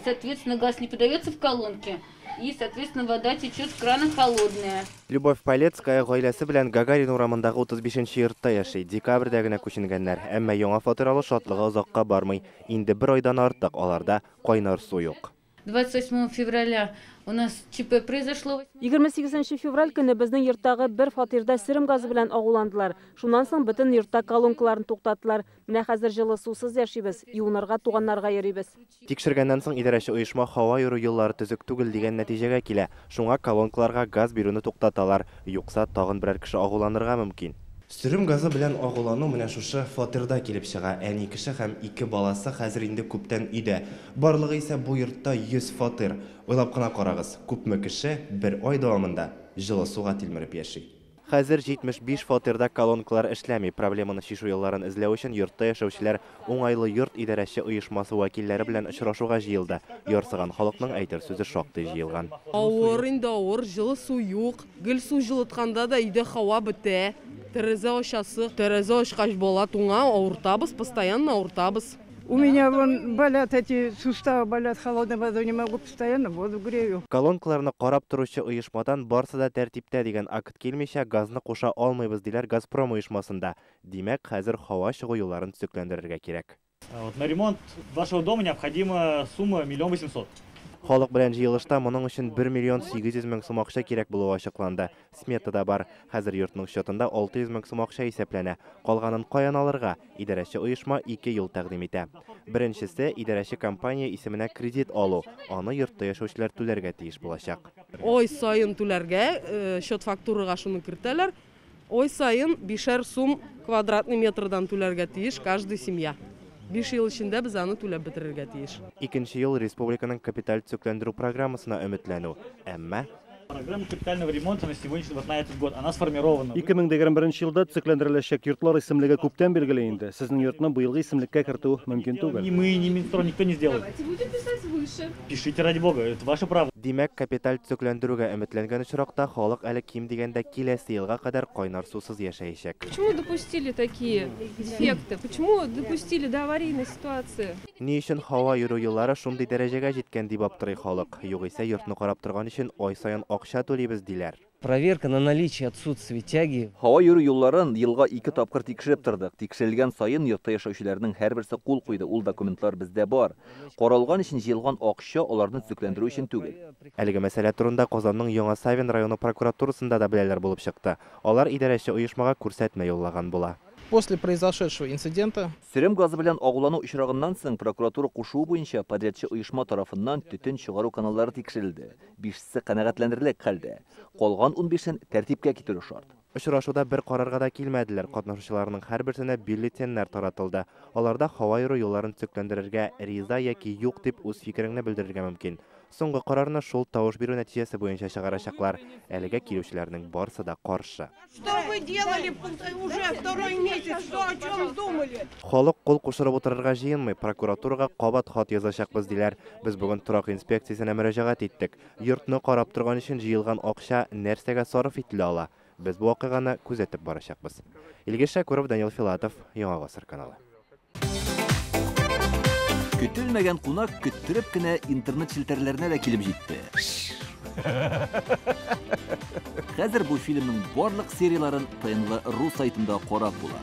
соответственно, газ не подается в колонки, и, соответственно, вода течет с крана холодная. Любовь Палецкая гаиләсе белән Гагарин урамындагы 35-нче йортта яши. Декабрьдә генә күченгәннәр. Әмма яңа фатир алу шатлыгы озакка бармый. Инде бер айдан артык аларда кайнар су юк. 28 февраля у нас ЧП произошло. 28 февраль көне безнең йорттагы бер фатирда сирим газы белән агуландылар. Шуннан соң бөтен йортта колонкаларын туктаттылар. Менә хәзер җылы сусыз яшибез, юынырга туганнарга йөрибез. Тикшергәннән соң идарәче оешма һава йөрү юллары төзек түгел дигән нәтиҗәгә килә. Шуңа колонкаларга газ бирүне туктаталар. Юкса тагын берәр кеше агуланырга мөмкин. Сөрем газы белән агулану менә шушы фатирда килеп чыга. Әни кеше һәм 2 баласы хәзер инде күптән өйдә. Барлыгы исә бу йортта 100 фатир. Уйлап кына карагыз, күпме кеше бер ай дәвамында җылы суга тилмереп яши. Хәзер 75 фатирда колонкалар эшләми. Проблеманы чишү юлларын эзләү өчен йортта яшәүчеләр уңайлы йорт идарәче оешмасы вәкилләре белән очрашуга җыелды. Ярсыган халыкның әйтер сүзе шактый җыелган. Авыр инде авыр, җылы су юк. Гел су җылытканда да өйдә һава бетә. Тәрәзә ачасы, тәрәзә ачкач бала туңа, авыртабыз, постоянно авыртабыз. У меня вон болят эти суставы, болят, холодной водой не могу, постоянно воду грею. Колонкаларны карап торучы оешмадан барсы да тәртиптә дигән акт килмичә газны куша алмыйбыз диләр Газпром оешмасында. Димәк, хәзер һава чыгу юлларын төзекләндерергә кирәк. На ремонт вашего дома необходима сумма 1 800 000. Халык белән җыелышта моның өчен 1 800 000 сум акча кирәк булуы ачыкланды. Сметада бар. Хәзер йортның счетында 600 000 сум акча исәпләнә. Калганын каян алырга? Идарәче оешма 2 ел тәкъдим итә. Беренчесе идарәче компания исеменә кредит алу. Аны йортта яшәүчеләр түләргә тиеш булачак. Ой сайын түләргә, счет фактурага шуны кертәләр. Ой сайын 5 сум квадратный метрдан түләргә тиеш каждый семья. 5 ел эчендә без аны түләп бетерергә тиеш. Икенче ел республиканың капиталь төзекләндерү программасына өметләнү. Әмма Программа капитального ремонта на сегодняшний на этот год, она сформирована. 2021 елда төзекләндереләчәк йортлар исемлеге күптән билгеле инде. Сезнең йортны бу елгы исемлеккә кертү мөмкин түгел. Ни мы, ни Минстрой, никто не сделает. Давайте будем писать выше. Пишите ради бога, это ваше право. Димәк, капиталь төзекләндерүгә өметләнгән очракта халык әле ким дигәндә киләсе елга кадәр кайнар сусыз яшәячәк. Почему допустили такие дефекты? Почему допустили до аварийной ситуации? Ни өчен һава йөрү юллары шундый дәрәҗәгә җиткән дип аптырый халык. Югыйсә йортны карап торган өчен ай саен акча түлибез диләр. Проверка на наличие отсутствия тяги. Һава йөрү юлларын елга 2 тапкыр тикшереп тордык. Тикшерелгән саен йортта яшәүчеләрнең һәрберсе кул куйды. Ул документлар бездә бар. Каралган өчен җыелган акча аларны төзекләндерү өчен түгел. Әлеге мәсьәлә турында Казанның Яңа Савин районы прокуратурасында да беләләр булып чыкты. Алар идарәче оешмага күрсәтмә юллаган була. После произошедшего инцидента Сирем газы белән агулану очрагыннан соң прокуратура кушуы буенча подрядчы оешма тарафыннан төтен чыгару каналлары тикшерелде. 5се канәгатьләндерерлек хәлдә. Калган 15-ен тәртипкә китерү шарт. Очрашуда бер карарга да килмәделәр. Катнашучыларның һәрберсенә бюллетеннар таратылды. Аларда һава йөрү юлларын төзекләндерергә риза яки юк дип үз фикереңне белдерергә мөмкин. Соңгы карарны шул тавыш бирү нәтиҗәсе буенча чыгарачаклар. Әлегә килүчеләрнең барысы да каршы. Что вы делали уже второй месяц? Что о чем думали? Халык кул кушырып утырырга җыенмый, прокуратурага кабат хат язачакбыз диләр. Без бүген торак инспекциясенә мөрәҗәгать иттек. Йортны карап торган өчен җыелган акча нәрсәгә сарыф ителә ала? Без бу вакыйганы күзәтеп барачакбыз. Илгиз Шәкүров, Данил Филатов, Яңа Гасыр каналы. Көтелмәгән кунак көттереп кенә интернет челтәрләренә дә килеп җитте. Хәзер бу фильмның барлык серияларын ТНВ.ру сайтында карап була.